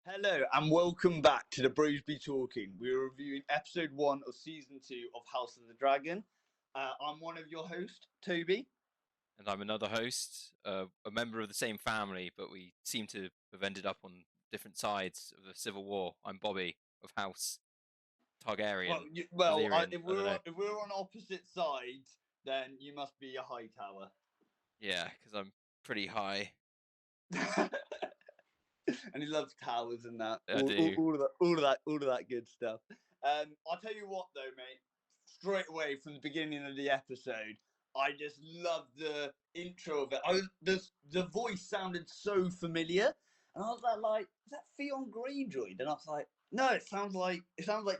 Hello and welcome back to the BrosBTalking. We're reviewing episode 1 of season 2 of House of the Dragon. I'm one of your hosts, Toby. And I'm another host, a member of the same family, but we seem to have ended up on different sides of the Civil War. I'm Bobby of House Targaryen. Valyrian, If I don't know. we're on opposite sides, then you must be a Hightower. Yeah, because I'm pretty high. And he loves towers and that. I do. All of that good stuff. I'll tell you what though, mate. Straight away from the beginning of the episode, I just loved the intro of it. The voice sounded so familiar, and I was like, is that Theon Greyjoy? And I was like, no, it sounds like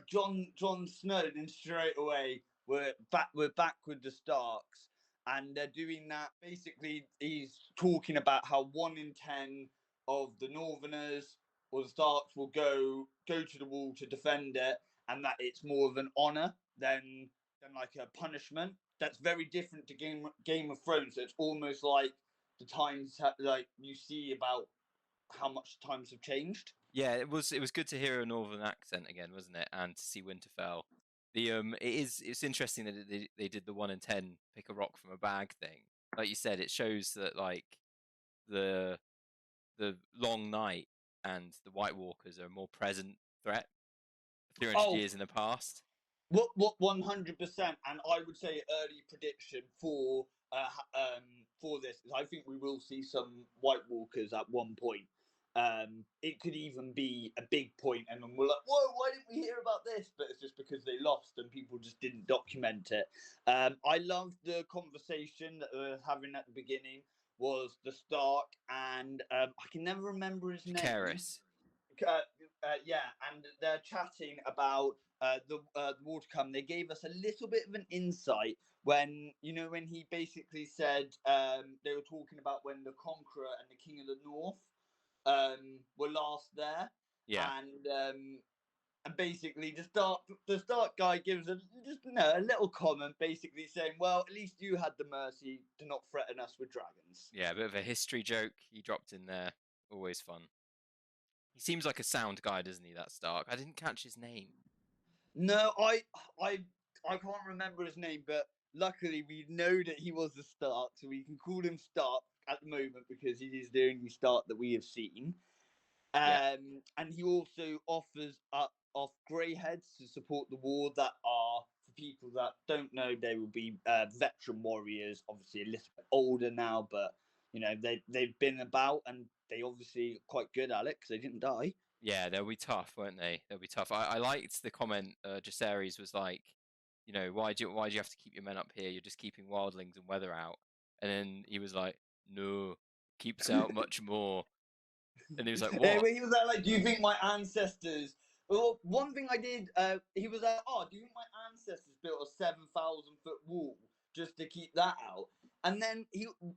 Jon Snow. And straight away we're back with the Starks, and they're doing that. Basically, he's talking about how 1 in 10 of the Northerners or the Starks will go to the wall to defend it, and that it's more of an honor than like a punishment. That's very different to Game of Thrones. So it's almost like the times like you see about how much times have changed. Yeah, it was good to hear a northern accent again, wasn't it? And to see Winterfell. It's interesting that they did the 1 in 10 pick a rock from a bag thing. Like you said, it shows that like the long night and the White Walkers are a more present threat 300 years in the past. What 100%, and I would say early prediction for this is I think we will see some White Walkers at one point. It could even be a big point, and then we're like, whoa, why didn't we hear about this? But it's just because they lost and people just didn't document it. I loved the conversation that we were having at the beginning was the Stark and I can never remember his name. Karis. Yeah, and they're chatting about the war to come. They gave us a little bit of an insight when he basically said they were talking about when the Conqueror and the King of the North were last there. Yeah. And basically the Stark guy gives a little comment, basically saying, well, at least you had the mercy to not threaten us with dragons. Yeah, a bit of a history joke he dropped in there. Always fun. He seems like a sound guy, doesn't he, that Stark? I didn't catch his name. No, I can't remember his name, but luckily we know that he was the Stark, so we can call him Stark at the moment because he is the only Stark that we have seen. And he also offers off greyheads to support the war that are, for people that don't know, they will be veteran warriors, obviously a little bit older now, but they've been about and they obviously quite good at it because they didn't die. Yeah, they'll be tough, won't they? They'll be tough. I liked the comment Jacaerys was like, why do you have to keep your men up here? You're just keeping wildlings and weather out. And then he was like, no, keeps out much more. And he was like, what? He was like, do you think my ancestors... Well, one thing I did, he was like, oh, do you think my ancestors built a 7,000-foot wall just to keep that out? And then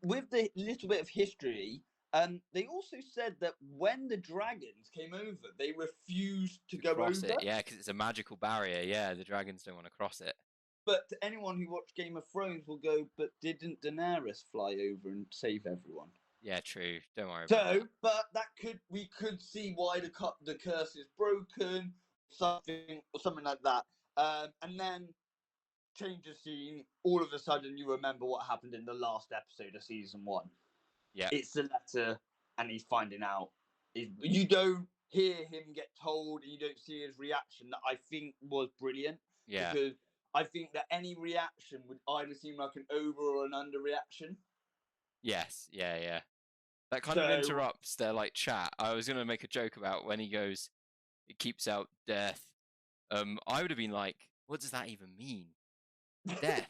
with the little bit of history, they also said that when the dragons came over, they refused to go cross over. it. Yeah, because it's a magical barrier. Yeah, the dragons don't want to cross it. But to anyone who watched Game of Thrones will go, but didn't Daenerys fly over and save everyone? Yeah, true. Don't worry about that. But we could see why the curse is broken, something like that. And then change the scene. All of a sudden, you remember what happened in the last episode of season 1. Yeah, it's the letter, and he's finding out. You don't hear him get told, and you don't see his reaction. That I think was brilliant. Yeah. Because I think that any reaction would either seem like an over or an under reaction. Yes. Yeah. That kind of interrupts their chat. I was gonna make a joke about when he goes, it keeps out death. I would have been like, what does that even mean? Death.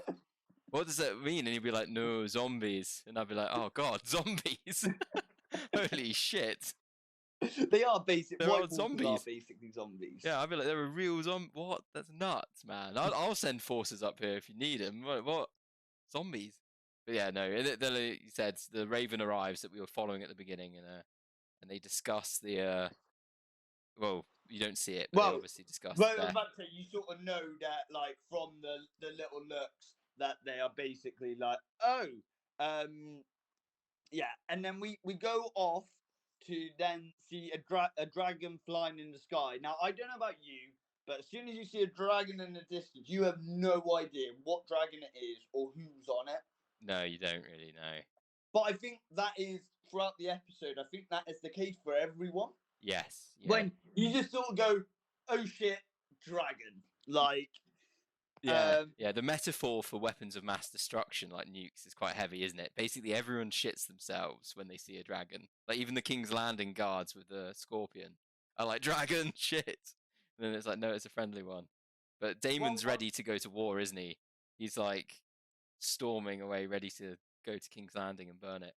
What does that mean? And he'd be like, no, zombies. And I'd be like, oh god, zombies. Holy shit. They are zombies. Are basically zombies. Yeah, I'd be like, they're a real zombie. What? That's nuts, man. I'll send forces up here if you need them. What? Zombies? But yeah, no. He said the Raven arrives that we were following at the beginning, and they discuss the. Well, you don't see it, but they obviously discuss. Well, I'm about to say, you sort of know that, like, from the little looks, that they are basically like, oh, yeah. And then we go off to then see a dragon flying in the sky. Now, I don't know about you, but as soon as you see a dragon in the distance, you have no idea what dragon it is or who's on it. No, you don't really know. But I think that is throughout the episode. I think that is the case for everyone. Yes. Yeah. When you just sort of go, "Oh shit, dragon!" Like, yeah, the metaphor for weapons of mass destruction, like nukes, is quite heavy, isn't it? Basically, everyone shits themselves when they see a dragon. Like, even the King's Landing guards with the scorpion are like, dragon, shit! And then it's like, no, it's a friendly one. But Damon's ready to go to war, isn't he? He's like storming away, ready to go to King's Landing and burn it.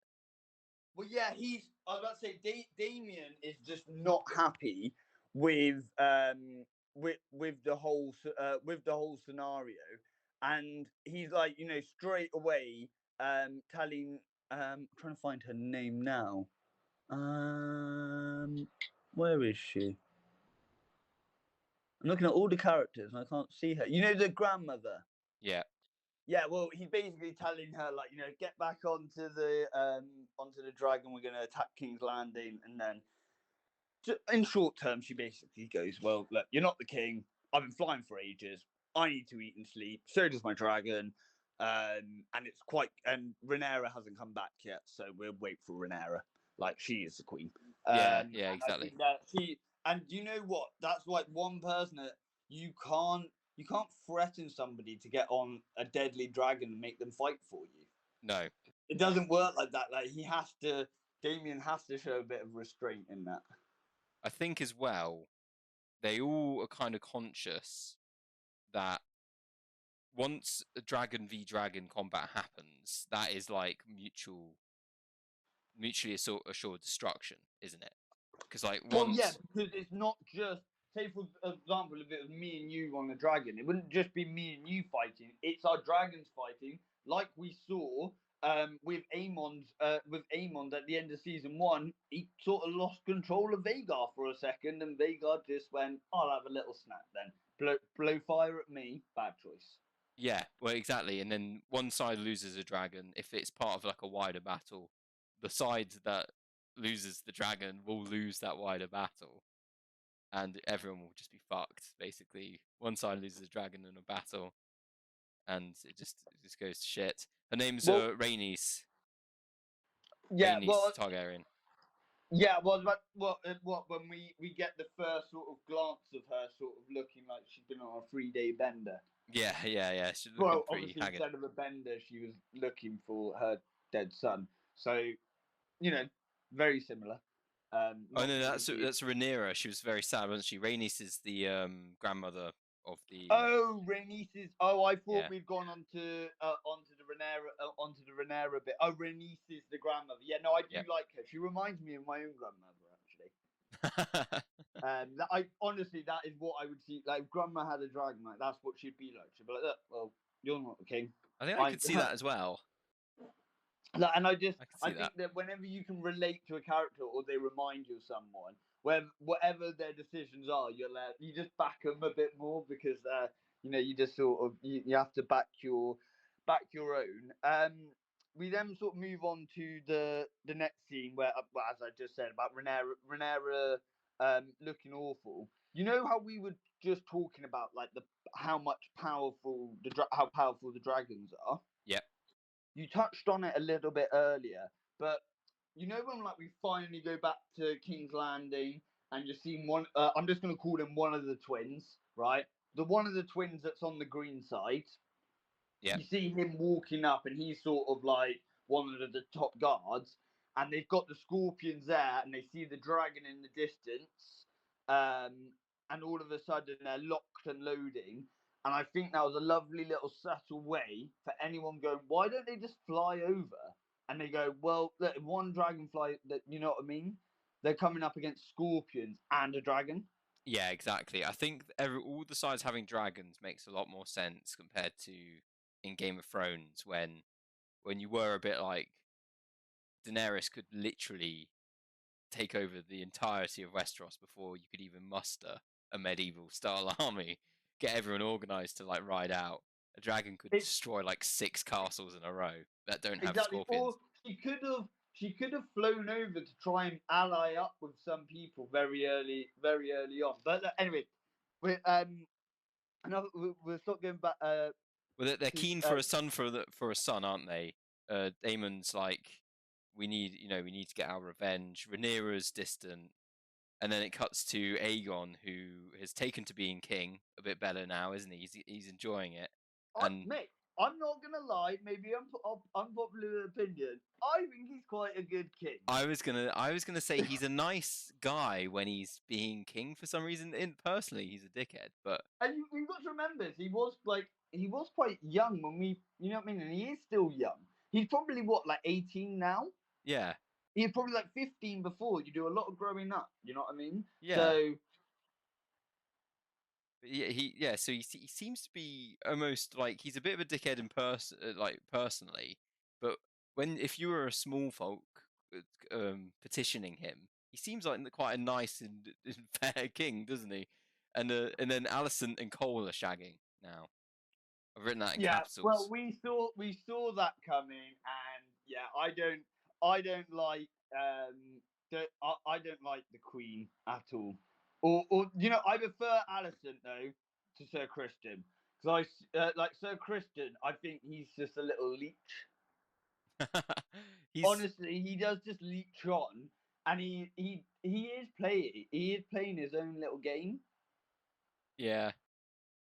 Well, yeah, I was about to say, Damien is just not happy with the whole scenario, and he's like, straight away telling I'm trying to find her name now. Where is she? I'm looking at all the characters and I can't see her. You know, the grandmother. Yeah. Yeah, well, he's basically telling her, like, get back onto the dragon. We're going to attack King's Landing, and then, in short term, she basically goes, "Well, look, you're not the king. I've been flying for ages. I need to eat and sleep. So does my dragon." And it's and Rhaenyra hasn't come back yet, so we'll wait for Rhaenyra. Like, she is the queen. Yeah, exactly. And you know what? That's like one person that you can't threaten somebody to get on a deadly dragon and make them fight for you. No, it doesn't work like that. Like, Damien has to show a bit of restraint in that. I think as well, they all are kind of conscious that once a dragon v dragon combat happens, that is like mutually assured destruction, isn't it? Because like Well, yeah, because it's not just, say for example, if it was me and you on the dragon, it wouldn't just be me and you fighting. It's our dragons fighting, like we saw with Aemond at the end of season 1. He sort of lost control of Vhagar for a second, and Vhagar just went, "I'll have a little snap then. Blow fire at me. Bad choice." Yeah, well, exactly. And then one side loses a dragon. If it's part of like a wider battle, the side that loses the dragon will lose that wider battle, and everyone will just be fucked. Basically, one side loses a dragon in a battle, and it just goes to shit. Her name's Rhaenys. Yeah, Rhaenys Targaryen. Yeah, well, when we get the first sort of glance of her, sort of looking like she's been on a 3-day bender. Yeah. She's looking well, pretty obviously, haggard. instead of a bender, she was looking for her dead son. So, very similar. Oh no, that's Rhaenyra. She was very sad, wasn't she? Rhaenys is the grandmother of the. Oh, Rhaenys is. Oh, I thought we'd gone onto the Rhaenyra bit. Oh, Rhaenys is the grandmother. Yeah, no, I do like her. She reminds me of my own grandmother, actually. I honestly, that is what I would see. Like, if grandma had a dragon, like, that's what she'd be like. She'd be like, "Look, well, you're not the king." I think I could see that as well. Like, and I think that whenever you can relate to a character or they remind you of someone, whatever their decisions are, you just back them a bit more, because you just sort of you have to back your own. We then sort of move on to the next scene where, well, as I just said, about Rhaenyra looking awful. You know how we were just talking about, like, how powerful the dragons are. Yep. You touched on it a little bit earlier, but when, like, we finally go back to King's Landing and you're seeing one. I'm just going to call him one of the twins, right? The one of the twins that's on the green side. Yeah. You see him walking up, and he's sort of like one of the top guards, and they've got the scorpions there, and they see the dragon in the distance, and all of a sudden they're locked and loading. And I think that was a lovely little subtle way for anyone going, "Why don't they just fly over?" And they go, "Well, look, one dragonfly, that, you know what I mean? They're coming up against scorpions and a dragon." Yeah, exactly. I think all the sides having dragons makes a lot more sense compared to in Game of Thrones, when you were a bit like Daenerys could literally take over the entirety of Westeros before you could even muster a medieval style army, get everyone organized to like ride out. A dragon could destroy like 6 castles in a row that don't have scorpions. Or she could have she could have flown over to try and ally up with some people very early on. But anyway, we're we'll start going back. Well, they're To keen for a son for a son, aren't they? Daemon's like, we need, we need to get our revenge. Rhaenyra's distant, and then it cuts to Aegon, who has taken to being king a bit better now, isn't he? He's enjoying it. And mate, I'm not gonna lie. Maybe unpopular opinion. I think he's quite a good king. I was gonna say he's a nice guy when he's being king. For some reason, personally, he's a dickhead. But and you've got to remember, he was quite young when you know what I mean, and he is still young. He's probably what, like 18 now. yeah, He's probably like 15 before. You do a lot of growing up. You know what I mean? yeah. So Yeah, so he seems to be almost like he's a bit of a dickhead in like personally, but if you were a small folk petitioning him, he seems like quite a nice and fair king, doesn't he? And then Alicent and Cole are shagging now. I've written that in yeah, well, capitals. we saw that coming, and yeah, I don't like I don't like the Queen at all. Or you know, I prefer Alicent though to Sir Christian, because I like Sir Christian. I think he's just a little leech. He's Honestly, he does just leech on, and he is playing his own little game. yeah.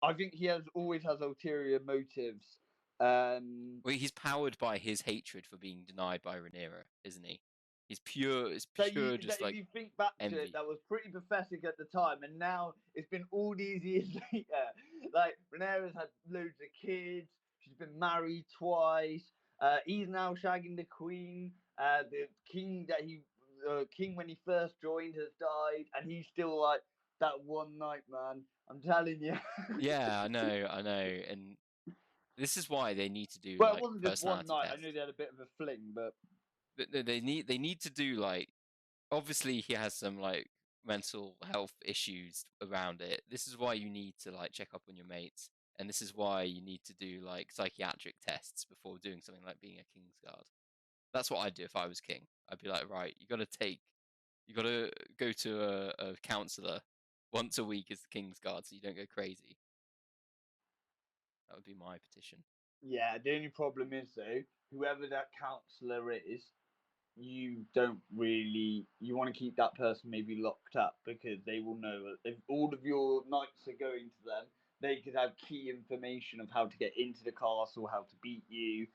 I think he always has ulterior motives. Well, he's powered by his hatred for being denied by Rhaenyra, isn't he? He's pure. It's pure, That just if like you think back to it, envy. that was pretty pathetic at the time, and now it's been all these years later. Like Rhaenyra's had loads of kids. She's been married twice. He's now shagging the queen. The king when he first joined has died, and he's still like that one night, man. I'm telling you. Yeah, I know, and this is why they need to do Well, it like wasn't just one personality night. I tests. know they had a bit of a fling, but They need to do like, obviously he has some like mental health issues around it. This is why you need to like check up on your mates, and this is why you need to do like psychiatric tests before doing something like being a Kingsguard. That's what I'd do if I was king. I'd be like, right, you gotta go to a counselor once a week as the Kingsguard so you don't go crazy. That would be my petition. yeah, the only problem is though, whoever that counsellor is, you don't really you want to keep that person maybe locked up, because they will know if all of your knights are going to them, they could have key information of how to get into the castle, how to beat you.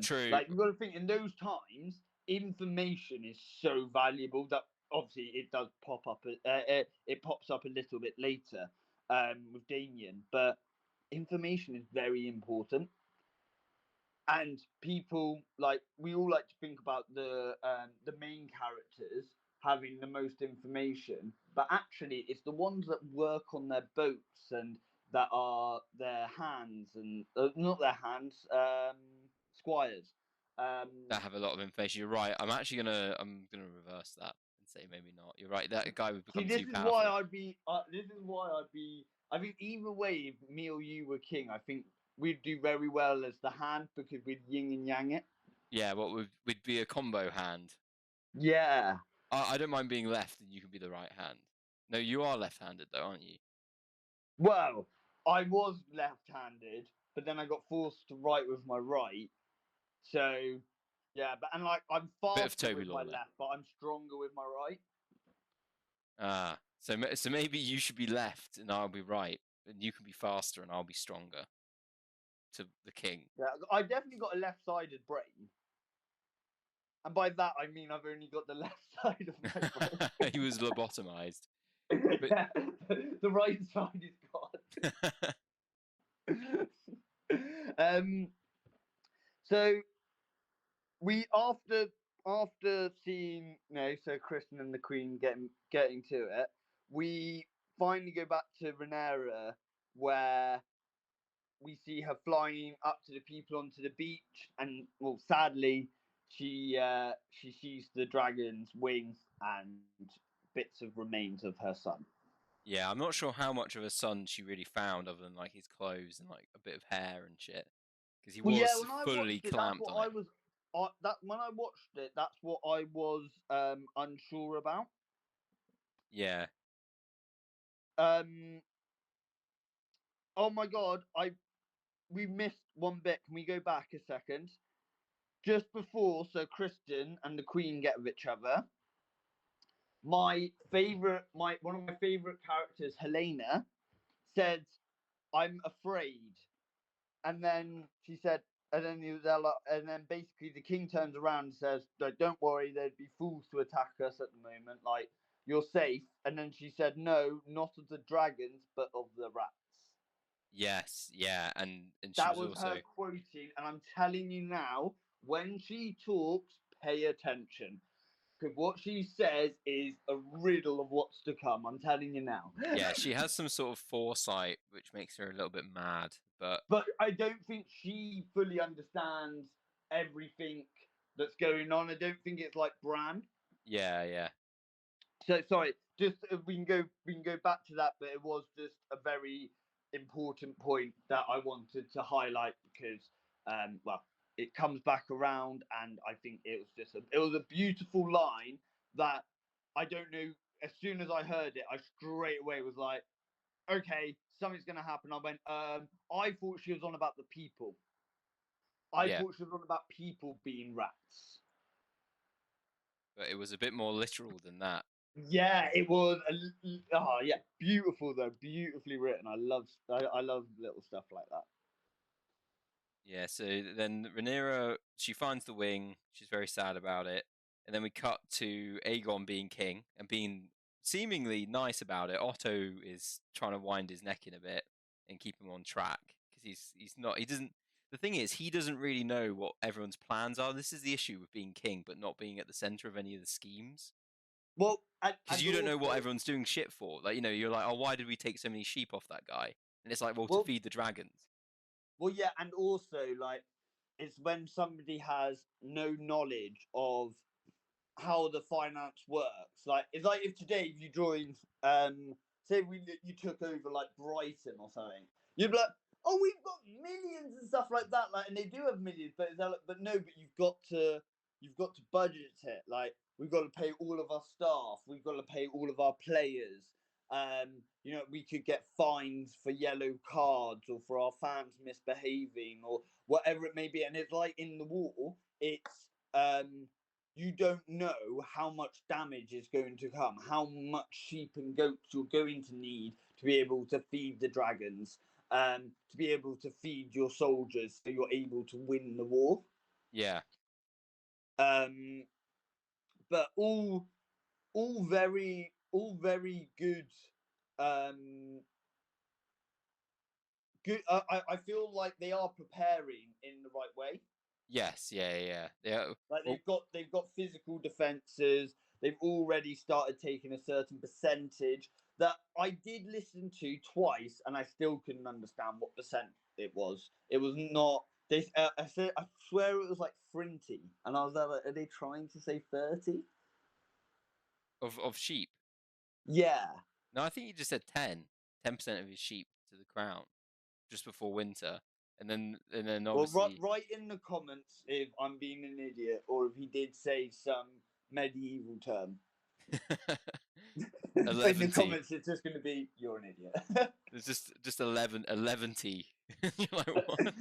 True. Like you've got to think in those times, information is so valuable that obviously it does pop up. It pops up a little bit later with Damien, but information is very important, and people like we all like to think about the main characters having the most information, but actually it's the ones that work on their boats and that are their hands and not their hands, squires. um That have a lot of information. You're right. I'm gonna reverse that and say maybe not. You're right. That guy would See, become too powerful. I think either way, if me or you were king, I think we'd do very well as the hand, because we'd yin and yang it. Yeah, what would be a combo hand. Yeah. I don't mind being left, and you can be the right hand. No, you are left-handed though, aren't you? Well, I was left-handed, but then I got forced to write with my right. So yeah, but and like I'm Bit of faster Toby with my Law there. left, but I'm stronger with my right. Ah, so maybe you should be left, and I'll be right, and you can be faster, and I'll be stronger. To the king. Yeah, I definitely got a left-sided brain, and by that I mean I've only got the left side of my brain. He was lobotomized. But Yeah, the right side is gone. um. So we after seeing so Kristen and the Queen getting to it, we finally go back to Rhaenyra, where we see her flying up to the people onto the beach, and well, sadly, she sees the dragon's wing and bits of remains of her son. yeah, I'm not sure how much of a son she really found, other than like his clothes and like a bit of hair and shit, because he Well, yeah, was when I fully watched it, that's clamped what on it. that when I watched it, that's what I was unsure about. Yeah. Oh my god, we missed one bit. Can we go back a second? Just before, so Kristen and the Queen get with each other. One of my favorite characters, Helena, said, "I'm afraid," and then she said, and then basically the king turns around and says, "Don't worry, there'd be fools to attack us at the moment. Like, you're safe." And then she said, "No, not of the dragons, but of the rats." Yes, yeah, and she That was was also her quoting, and I'm telling you now, when she talks, pay attention. Because what she says is a riddle of what's to come. I'm telling you now. yeah, she has some sort of foresight which makes her a little bit mad, but But I don't think she fully understands everything that's going on. I don't think it's like Bran. yeah. So sorry, just we can go back to that, but it was just a very important point that I wanted to highlight because well, it comes back around, and I think it was a beautiful line that I don't know. As soon as I heard it, I straight away was like, okay, something's gonna happen. I went, I thought she was on about the people. I Yeah. thought she was on about people being rats. But it was a bit more literal than that. Yeah, it was. Oh, yeah, beautiful though, beautifully written. I love little stuff like that. Yeah, so then Rhaenyra, she finds the wing. She's very sad about it. And then we cut to Aegon being king and being seemingly nice about it. Otto is trying to wind his neck in a bit and keep him on track because he's not. He doesn't. The thing is, he doesn't really know what everyone's plans are. This is the issue with being king, but not being at the center of any of the schemes. Well, Because and you don't know what also, everyone's doing shit for. Like, you're like, oh, why did we take so many sheep off that guy? And it's like, well, to well, feed the dragons. well, yeah, and also like it's when somebody has no knowledge of how the finance works. Like it's like if today you joined, say you took over like Brighton or something, you'd be like, oh, we've got millions and stuff like that. Like, and they do have millions, but but no, but you've got to budget it. Like we've got to pay all of our staff, we've got to pay all of our players. We could get fines for yellow cards or for our fans misbehaving or whatever it may be. And it's like in the war, it's you don't know how much damage is going to come, how much sheep and goats you're going to need to be able to feed the dragons, to be able to feed your soldiers, so you're able to win the war. Yeah. Um, but all very good. Um, good. I feel like they are preparing in the right way. Yes, yeah. Like Well, they've got physical defenses. They've already started taking a certain percentage that I did listen to twice, and I still couldn't understand what percent it was. It was not. I swear it was like 30, and I was like, are they trying to say 30? of sheep. Yeah. No, I think you just said 10% of his sheep to the crown just before winter, and then Well, obviously write in the comments if I'm being an idiot or if he did say some medieval term. In the 11. comments, it's just going to be you're an idiot. There's just 11. You're like, what?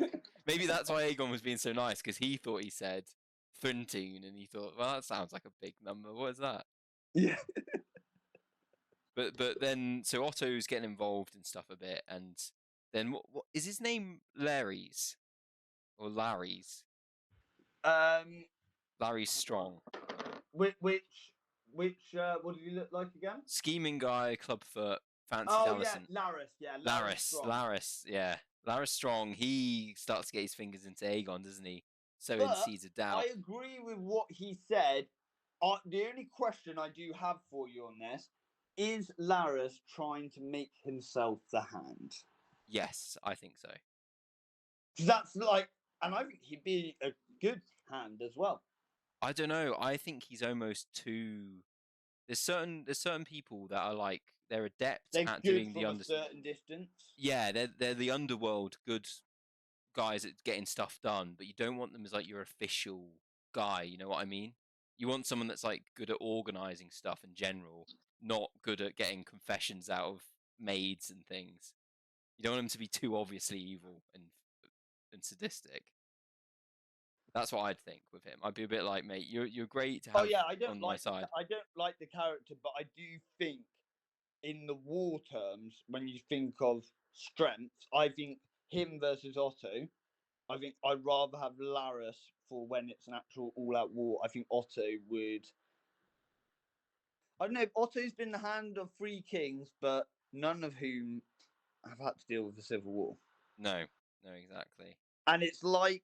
Maybe that's why Aegon was being so nice because he thought he said 13, and he thought, well, that sounds like a big number. What is that? Yeah. But then so Otto's getting involved and stuff a bit, and then what is his name? Larry's or Larry's? Um, Larry's Strong. which what did he look like again? Scheming guy, clubfoot, fancies Oh yeah, Allison. Laris. Yeah, Laris Laris, Strong. Laris, yeah. Laris Strong, he starts to get his fingers into Aegon, doesn't he? Sowing the But seeds of doubt. I agree with what he said. The only question I do have for you on this is Laris trying to make himself the hand? Yes, I think so. Because that's like, and I think he'd be a good hand as well. I don't know. I think he's almost too. There's certain people that are like they're adept They're at good doing the from a under. certain distance. Yeah, they're the underworld good guys at getting stuff done, but you don't want them as like your official. guy. You know what I mean? You want someone that's like good at organizing stuff in general, not good at getting confessions out of maids and things. You don't want him to be too obviously evil and sadistic. That's what I'd think with him. I'd be a bit like, mate, you're great to Oh have yeah, I don't on my like side. I don't like the character, but I do think in the war terms, when you think of strength, I think him versus Otto. I think I'd rather have Laris for when it's an actual all-out war. I think Otto would. I don't know. Otto's been the hand of three kings, but none of whom have had to deal with the civil war. No, no, exactly. And it's like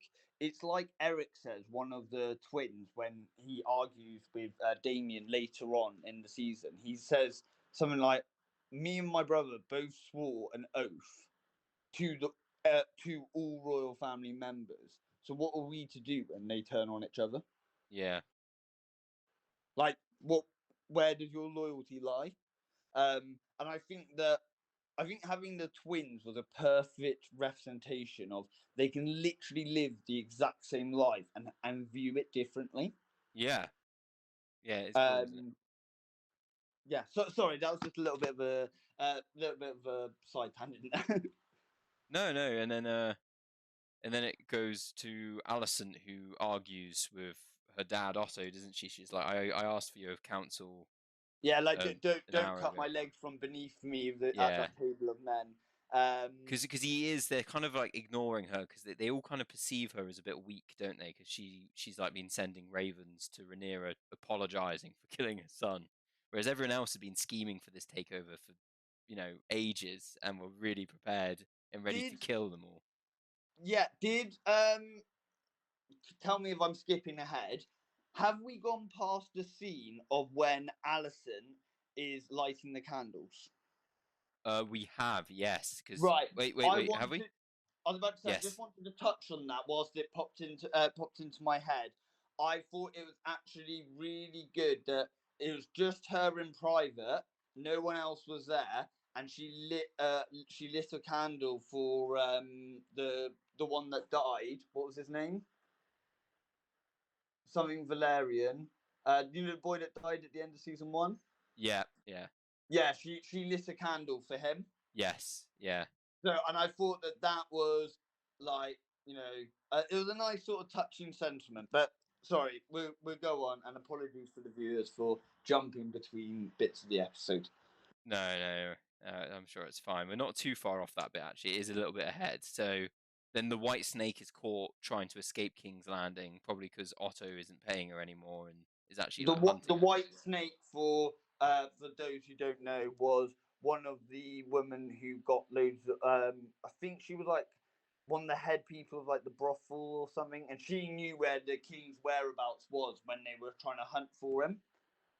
Eric says, one of the twins, when he argues with Damien later on in the season. He says something like, "Me and my brother both swore an oath to the to all royal family members. So what are we to do when they turn on each other? Yeah, Like, what? Where does your loyalty lie?" And I think having the twins was a perfect representation of they can literally live the exact same life and view it differently. yeah, yeah. It's cool, isn't it? Um, yeah. So sorry, that was just a little bit of a side tangent. No, no, and then it goes to Alison, who argues with her dad Otto, doesn't she? She's like, I asked for your counsel Yeah, like an don't hour cut ago. my legs from beneath me at Yeah, that table of men. because he is, they're kind of like ignoring her because they all kind of perceive her as a bit weak, don't they? Because she's like been sending ravens to Rhaenyra apologizing for killing her son, whereas everyone else had been scheming for this takeover for ages and were really prepared and ready to did kill them all. did tell me if I'm skipping ahead. Have we gone past the scene of when Alison is lighting the candles? We have, yes. Because Right. wait, have we? I was about to say, I just Yes. wanted to touch on that whilst it popped into my head. I thought it was actually really good that it was just her in private, no one else was there, and she lit a candle for the one that died. What was his name? Something Valerian. You know the boy that died at the end of season one. Yeah, yeah, Yeah, she lit a candle for him. yes, yeah. So, and I thought that was like, it was a nice sort of touching sentiment. But sorry, we'll go on, and apologies for the viewers for jumping between bits of the episode. No, no, I'm sure it's fine. We're not too far off that bit, actually. It is a little bit ahead. So then the White Snake is caught trying to escape King's Landing, probably because Otto isn't paying her anymore and is actually like The hunting her. white snake, for those who don't know, was one of the women who got loads. I think she was like one of the head people of like the brothel or something, and she knew where the king's whereabouts was when they were trying to hunt for him.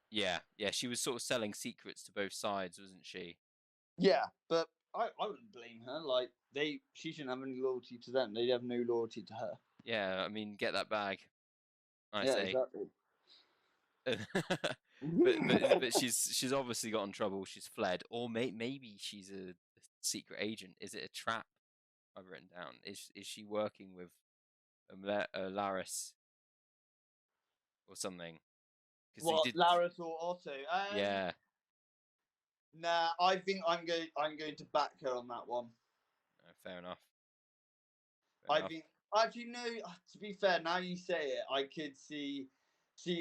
Yeah, yeah, she was sort of selling secrets to both sides, wasn't she? Yeah, but I wouldn't blame her. Like she shouldn't have any loyalty to them. They'd have no loyalty to her. Yeah, I mean, get that bag, I Yeah, say. exactly. But she's obviously got in trouble. She's fled, or maybe she's a secret agent. Is it a trap? I've written down. Is she working with Laris or something? Because he What, did. Laris or Otto? Yeah, Nah, I think I'm going to back her on that one. fair enough. Fair I enough. think actually no. To be fair, now you say it, I could see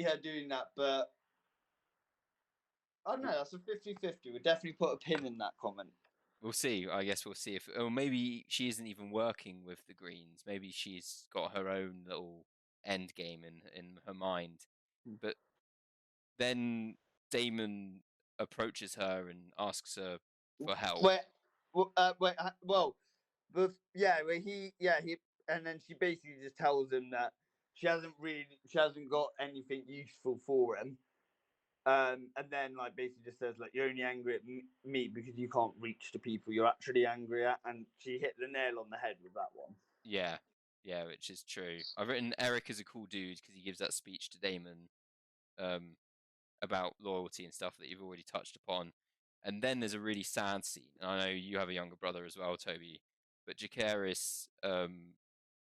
her doing that, but I don't know. That's a 50-50. We'll definitely put a pin in that comment. We'll see. I guess we'll see if, or maybe she isn't even working with the Greens. Maybe she's got her own little end game in her mind. But then Damon approaches her and asks her for help. Wait, well, where he, and then she basically just tells him that she hasn't got anything useful for him. And then like basically just says like you're only angry at me because you can't reach the people you're actually angry at, and she hit the nail on the head with that one. Yeah, yeah, which is true. I've written Eric is a cool dude because he gives that speech to Damon um, about loyalty and stuff that you've already touched upon. And then there's a really sad scene. And I know you have a younger brother as well, Toby. But Jacaerys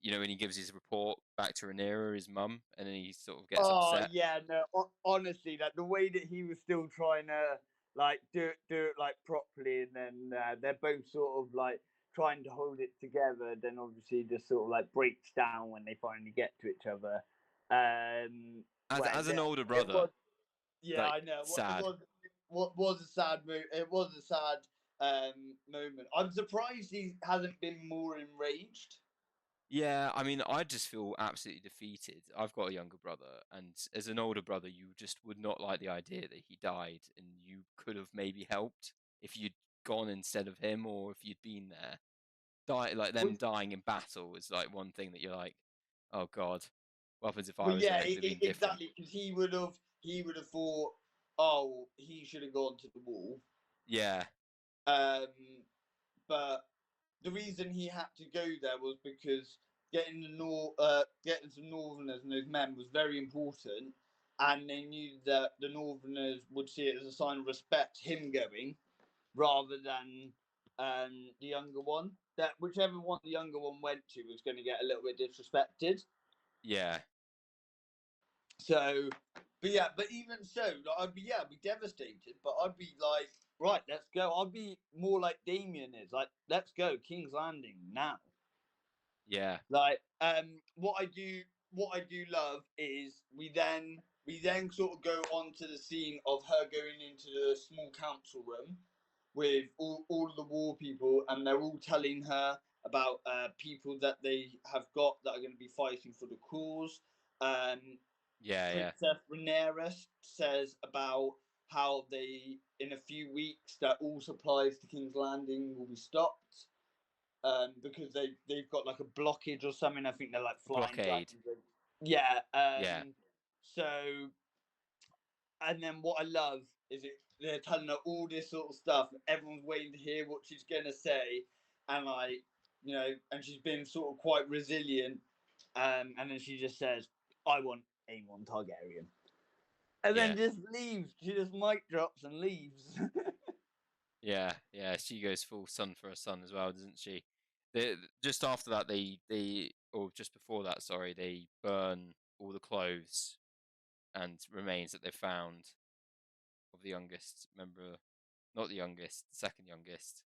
you know, when he gives his report back to Rhaenyra, his mum, and then he sort of gets Oh upset. yeah, no. Honestly, like the way that he was still trying to like do it like properly, and then they're both sort of like trying to hold it together. Then obviously just sort of like breaks down when they finally get to each other. As an older It brother, was, yeah, like I know. It sad. was what was a sad move. It was a sad moment. I'm surprised he hasn't been more enraged. Yeah, I mean, I just feel absolutely defeated. I've got a younger brother, and as an older brother, you just would not like the idea that he died, and you could have maybe helped if you'd gone instead of him, or if you'd been there. Like Well, them dying in battle is like one thing that you're like, oh God, what happens if I well was yeah, there? It could have been different. exactly. Because he would have thought, oh, he should have gone to the wall. Yeah, Um, but the reason he had to go there was because getting some Northerners and those men was very important, and they knew that the Northerners would see it as a sign of respect, him going, rather than the younger one. That whichever one the younger one went to was going to get a little bit disrespected. yeah, So, but even so, like, I'd be devastated. But I'd be like, right, let's go. I'd be more like Damien is, like, let's go, King's Landing now. yeah, Like, what I do love is we then sort of go on to the scene of her going into the small council room with all the war people, and they're all telling her about people that they have got that are going to be fighting for the cause. Um, yeah, yeah, Princess Rhaenyra says about how they, in a few weeks, that all supplies to King's Landing will be stopped because they've got like a blockage or something. I think they're like flying blockade. dragons. Yeah. Yeah, So, and then what I love is they're telling her all this sort of stuff. Everyone's waiting to hear what she's gonna say, and like and she's been sort of quite resilient. And then she just says, "I want Aemon Targaryen," and yeah, then just leaves. She just mic drops and leaves. yeah, yeah. She goes full son for a son as well, doesn't she? Just after that, or just before that, sorry, they burn all the clothes and remains that they found of the youngest member, not the youngest, the second youngest,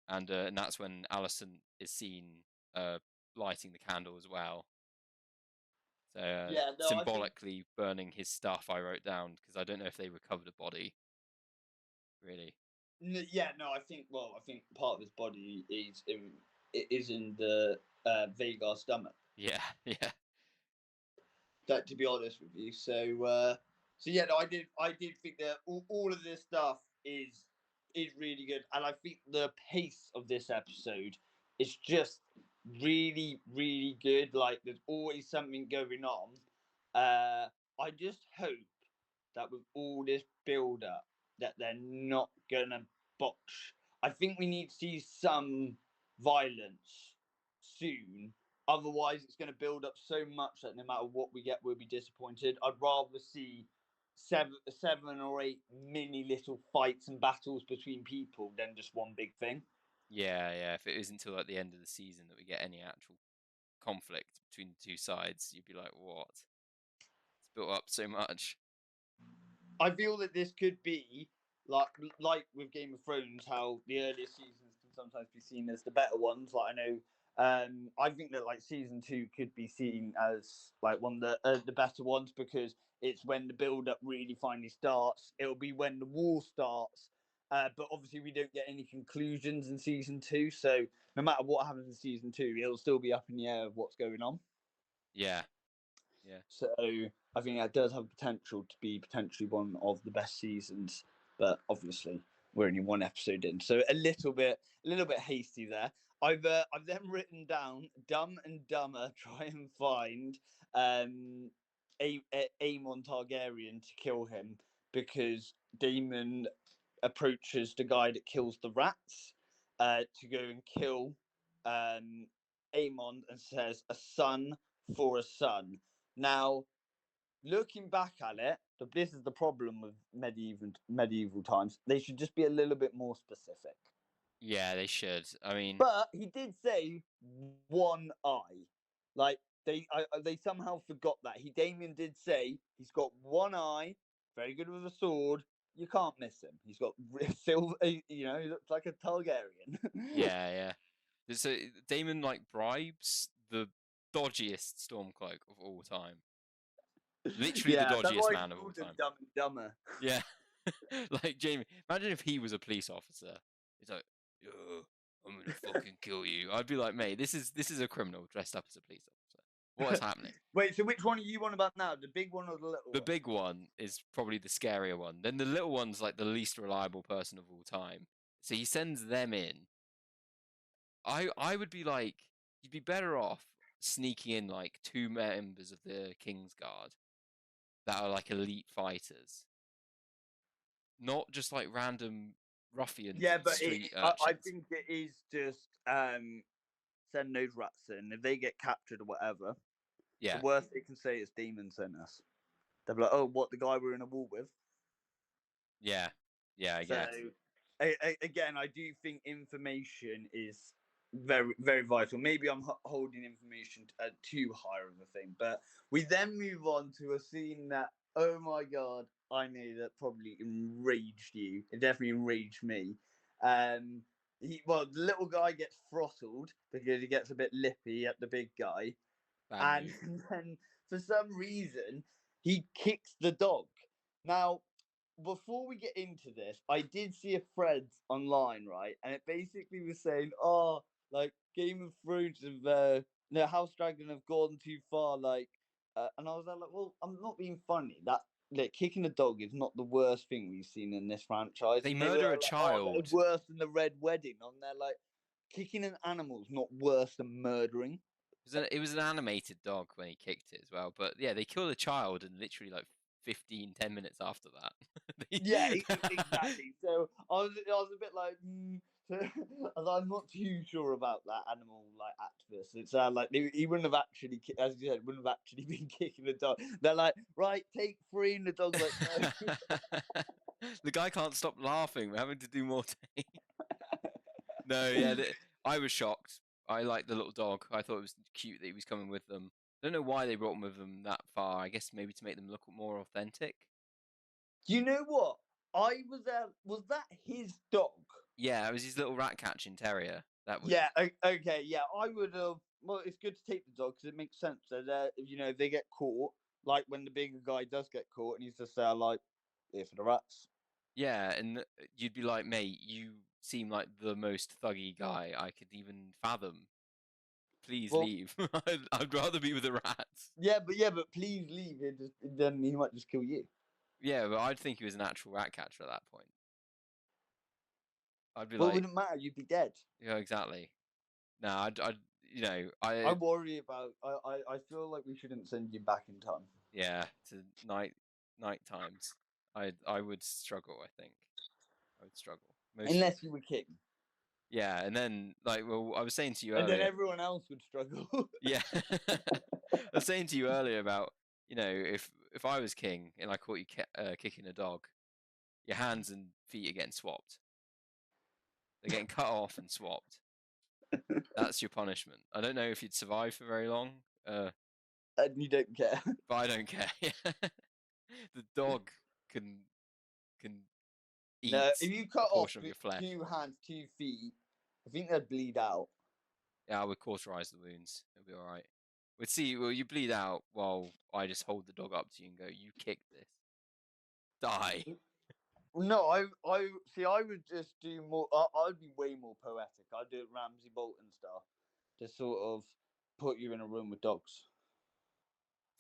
and that's when Alison is seen uh, lighting the candle as well. So Yeah, no, I think symbolically burning his stuff, I wrote down because I don't know if they recovered a body really. Yeah, no, I think. Well, I think part of his body is in the Vagar stomach. Yeah, yeah, That, to be honest with you, so yeah, no, I did think that all of this stuff is really good, and I think the pace of this episode is just really really good. Like, there's always something going on. I just hope that with all this build up that they're not gonna botch. I think we need to see some violence soon. Otherwise, it's going to build up so much that no matter what we get, we'll be disappointed. I'd rather see seven or eight mini little fights and battles between people than just one big thing. yeah, yeah. If it isn't until like the end of the season that we get any actual conflict between the two sides, you'd be like, what? It's built up so much. I feel that this could be like like with Game of Thrones, how the earlier seasons can sometimes be seen as the better ones. Like, I know, I think that like season two could be seen as like one of the better ones, because it's when the build up really finally starts. It'll be when the war starts. But obviously, we don't get any conclusions in season two. So no matter what happens in season two, it'll still be up in the air of what's going on. Yeah, yeah, So I think that does have potential to be potentially one of the best seasons, but obviously we're only one episode in, so a little bit hasty there. I've then written down Dumb and Dumber try and find Aemon Targaryen to kill him, because Daemon approaches the guy that kills the rats to go and kill um, Aemon, and says, "A son for a son." Now, looking back at it, this is the problem with medieval times. They should just be a little bit more specific. yeah. They should. I mean, But he did say one eye. Like they somehow forgot that. Damien did say he's got one eye, very good with a sword. You can't miss him. He's got silver. He looks like a Targaryen. Yeah. So Damon like bribes the dodgiest Stormcloak of all time. Literally the Yeah, that's dodgiest why man he of all called him time. Dumb and Dumber. Yeah. Like Jamie, imagine if he was a police officer. He's like, "Yo, I'm gonna fucking kill you." I'd be like, "Mate, this is a criminal dressed up as a police officer. What is happening?" Wait, so which one are you on about now? The big one or the little The one? big one is probably the scarier one. Then the little one's like the least reliable person of all time. So he sends them in. I would be like, you'd be better off sneaking in like two members of the King's Guard that are like elite fighters, not just like random ruffians Yeah, and but street I urchins. think it is just send those rats in. If they get captured or whatever, the Yeah, worst they can say is Demon sent us. They'll be like, oh, what, the guy we're in a war with? yeah, yeah. I So, guess. again, I do think information is very, very vital. Maybe I'm holding information too high of a thing, but we then move on to a scene that, oh my god, I knew that probably enraged you. It definitely enraged me. The little guy gets throttled because he gets a bit lippy at the big guy, Bad and move. then for some reason he kicks the dog. Now, before we get into this, I did see a thread online, right, and it basically was saying, "Oh, like Game of Thrones have the House Dragon have gone too far," and I was like, "Well, I'm not being funny. That like kicking a dog is not the worst thing we've seen in this franchise." They And they were murder a like, "Oh, child. worse than the Red Wedding." On there, like kicking an animal is not worse than murdering. It was an animated dog when he kicked it as well. But yeah, they killed a child and literally like 10 minutes after that. Yeah, exactly. So I was a bit like, I'm not too sure about that animal like activist. It's like he wouldn't have actually, as you said, wouldn't have actually been kicking the dog. They're like, right, take three, and the dog's like, no. The guy can't stop laughing. We're having to do more take. No, yeah, I was shocked. I liked the little dog. I thought it was cute that he was coming with them. I don't know why they brought him with them that far. I guess maybe to make them look more authentic. Do you know what? I was there. Was that his dog? Yeah, it was his little rat catching terrier. That was. Yeah. Okay. Yeah, I would have. Well, it's good to take the dog because it makes sense. So that if they get caught, like when the bigger guy does get caught, and he's just there like, here for the rats. Yeah, and you'd be like, mate, you seem like the most thuggy guy I could even fathom. Please Well, leave. I'd rather be with the rats. but please leave. Then he might just kill you. Yeah, but I'd think he was an actual rat catcher at that point. I'd be Well, it like, wouldn't matter. You'd be dead. yeah, exactly. No, I worry about. I feel like we shouldn't send you back in time. yeah, to night times. I would struggle, I think. I would struggle. Unless you were king. Yeah, and then like well, I was saying to you And then earlier. everyone else would struggle. Yeah. I was saying to you earlier about, if I was king and I caught you kicking a dog, your hands and feet are getting swapped. They're getting cut off and swapped. That's your punishment. I don't know if you'd survive for very long, And you don't care. but I don't care. The dog can can eat No, if you a cut off portion of your flesh. 2 hands, 2 feet, I think they'd bleed out. Yeah, I would cauterize the wounds. It'll be all right. We'd see. Well, you bleed out while I just hold the dog up to you and go, "You kick this, die." No, I see. I would just do more. I'd be way more poetic. I'd do it Ramsay Bolton style, just sort of put you in a room with dogs.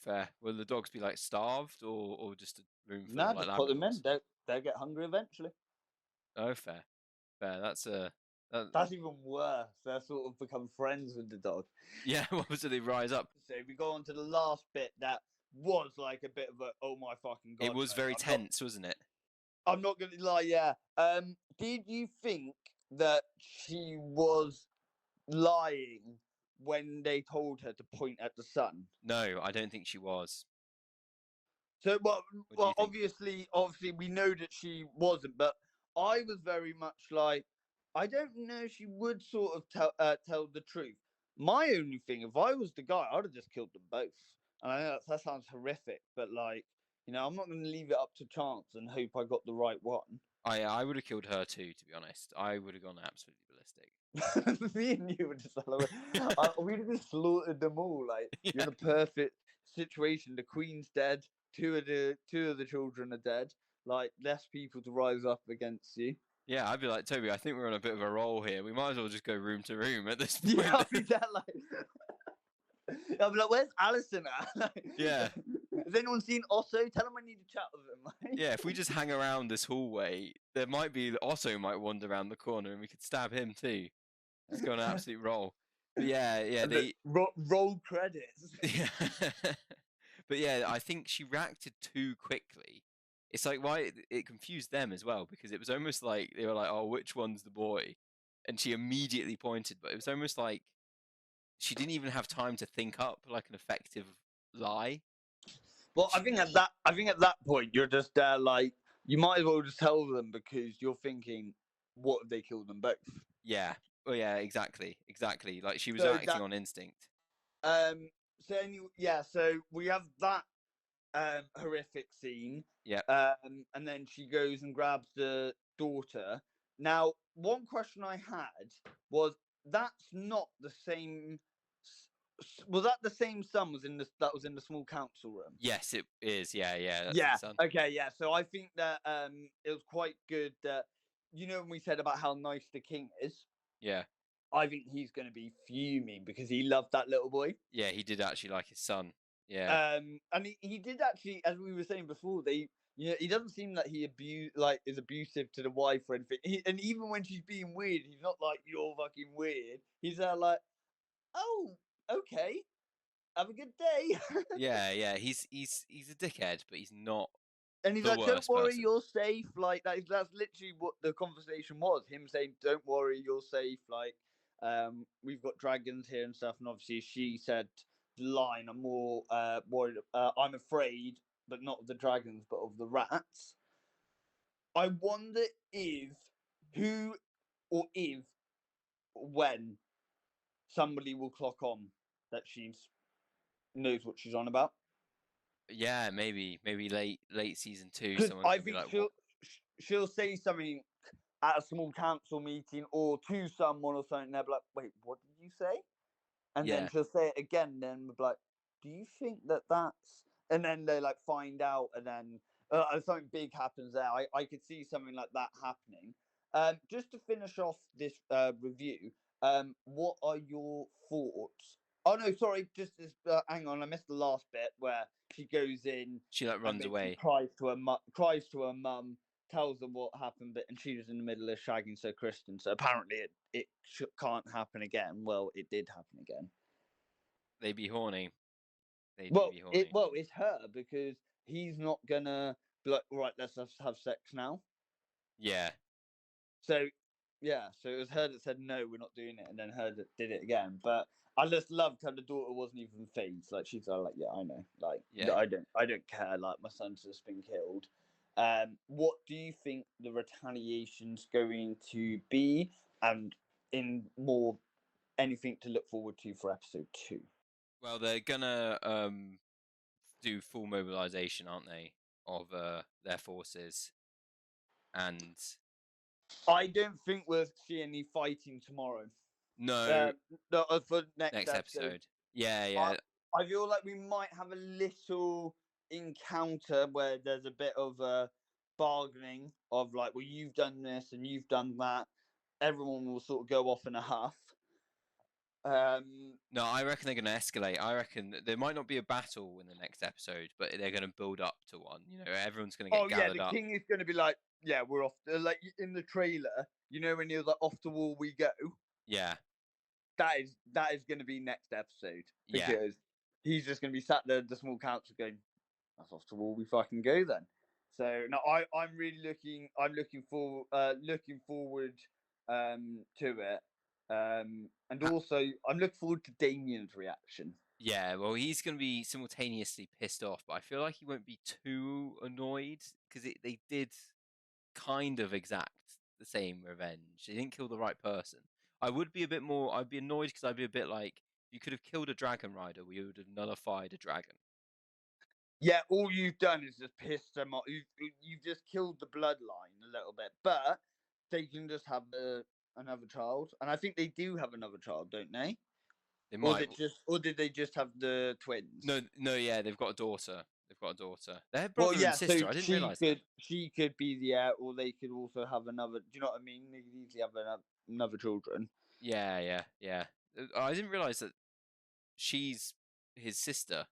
Fair. Will the dogs be like starved or just a room full of Nah, like just put them in. Labradors? They'll get hungry eventually. Oh, fair. Fair. That's a. That, That's even worse. They sort of become friends with the dog. yeah. What was it? They rise up. So we go on to the last bit that was like a bit of a oh my fucking god. It was very tense, wasn't it? I'm not gonna lie. Yeah. Did you think that she was lying when they told her to point at the sun? No, I don't think she was. So, What do you think? obviously, we know that she wasn't, but I was very much like, I don't know. She would sort of tell the truth. My only thing, if I was the guy, I'd have just killed them both. And I know that sounds horrific, but like, I'm not going to leave it up to chance and hope I got the right one. I would have killed her too, to be honest. I would have gone absolutely ballistic. Me and you were just like, we'd have just slaughtered them all. Like, you're Yeah. in a perfect situation. The queen's dead. Two of the children are dead. Like, less people to rise up against you. Yeah, I'd be like, Toby, I think we're on a bit of a roll here. We might as well just go room to room at this point. Yeah, I'll be that like. I'll be like, where's Alison at? Like, Yeah. has anyone seen Otto? Tell him I need to chat with him. Like. Yeah, if we just hang around this hallway, there might be Otto might wander around the corner and we could stab him too. Just go on an absolute roll. But yeah, they roll credits. yeah. But yeah, I think she reacted too quickly. It's like why it confused them as well because it was almost like they were like, "Oh, which one's the boy?" And she immediately pointed, but it was almost like she didn't even have time to think up like an effective lie. Well, I think at that point you're just like you might as well just tell them because you're thinking, what if they killed them both? Yeah. Well, yeah, exactly. Like she was So acting on instinct. So we have that horrific scene. Yeah. And then she goes and grabs the daughter. Now, one question I had was that's not the same. Was that the same son that was in the small council room? Yes, it is. Yeah, that's Yeah. the son. Okay. Yeah. So I think that it was quite good that when we said about how nice the king is. Yeah. I think he's going to be fuming because he loved that little boy. Yeah, he did actually like his son. Yeah. And he did actually, as we were saying before, he doesn't seem like he is abusive to the wife or anything. And even when she's being weird, he's not like you're fucking weird. He's like, oh, okay, have a good day. Yeah. He's a dickhead, but he's not And he's the like, don't worst worry, person. you're safe. Like that's literally what the conversation was. Him saying, don't worry, you're safe. Like, we've got dragons here and stuff. And obviously, she said the line, I'm more worried. I'm afraid, but not of the dragons, but of the rats. I wonder who, or when somebody will clock on that she knows what she's on about. Yeah, maybe late season 2, Because someone's I gonna be think like, "What?" she'll say something at a small council meeting or to someone or something. They'll be like, "Wait, what did you say?" And then Yeah, she'll say it again. And then we'll be like, "Do you think that that's?" And then they like find out, and then something big happens there. I could see something like that happening. Just to finish off this review, what are your thoughts? Oh no, sorry. Just hang on. I missed the last bit where she goes in she like and runs basically away. cries to her mum, tells them what happened, and she was in the middle of shagging Sir Kristen. So apparently it can't happen again. Well, it did happen again. They be horny. They do be horny. It's her because he's not gonna be like, right, let's have sex now. Yeah, So yeah, so it was her that said no, we're not doing it, and then her that did it again. But I just loved how the daughter wasn't even phased. Like she's like, yeah, I know. Like yeah. I don't care. Like my son's just been killed. What do you think the retaliation's going to be, and in more anything to look forward to for episode 2? Well, they're gonna do full mobilization, aren't they, of their forces? And I don't think we'll see any fighting tomorrow. no, For next next episode. episode. Yeah. I feel like we might have a little encounter where there's a bit of bargaining of like, well, you've done this and you've done that. Everyone will sort of go off in a huff. No, I reckon they're going to escalate. I reckon there might not be a battle in the next episode, but they're going to build up to one. You know, everyone's going to get gathered the up. king is going to be like, yeah, we're off. Like in the trailer, when you're like, off the wall we go. Yeah. That is going to be next episode because Yeah. he's just going to be sat there at the small council going, that's off the wall we fucking go then. So no, I'm really looking forward to it. And also I'm looking forward to Damien's reaction. Yeah, well, he's going to be simultaneously pissed off, but I feel like he won't be too annoyed because they did kind of exact the same revenge. They didn't kill the right person. I would be a bit more. I'd be annoyed because I'd be a bit like, you could have killed a dragon rider. We would have nullified a dragon. Yeah, all you've done is just piss them off. You've just killed the bloodline a little bit, but they can just have another child, and I think they do have another child, don't they? They Or might. or did they just have the twins? No, yeah, they've got a daughter. They've got a daughter. They're Well, brother and yeah. So sister. I didn't realize that. she could be the heir, or they could also have another. Do you know what I mean? They could easily have another children. Yeah. I didn't realize that she's his sister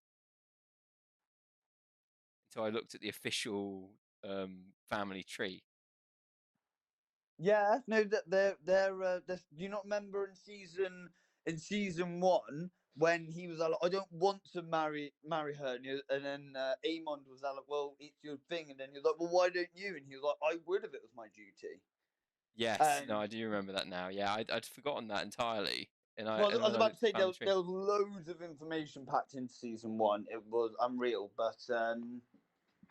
until I looked at the official family tree. Yeah, no, that they're do you not remember in season 1 when he was like, I don't want to marry her, and then Amon was like, well, it's your thing, and then he was like, well, why don't you? And he was like, I would if it was my duty. Yes, no, I do remember that now. Yeah, I'd forgotten that entirely. Well, And I was when I about to looked at say the family tree, there was loads of information packed into season 1. It was unreal, but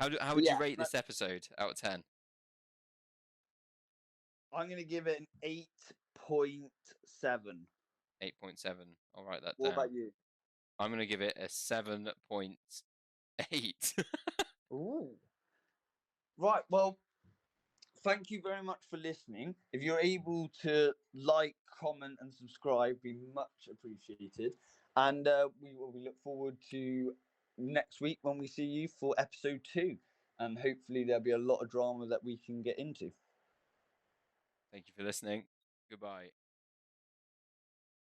how would you yeah, rate this episode out of 10? I'm gonna give it an 8.7. 8.7. I'll write that What down. about you? I'm gonna give it a 7.8. Ooh. Right, well, thank you very much for listening. If you're able to like, comment, and subscribe, be much appreciated. And we look forward to next week when we see you for episode 2. And hopefully there'll be a lot of drama that we can get into. Thank you for listening. Goodbye.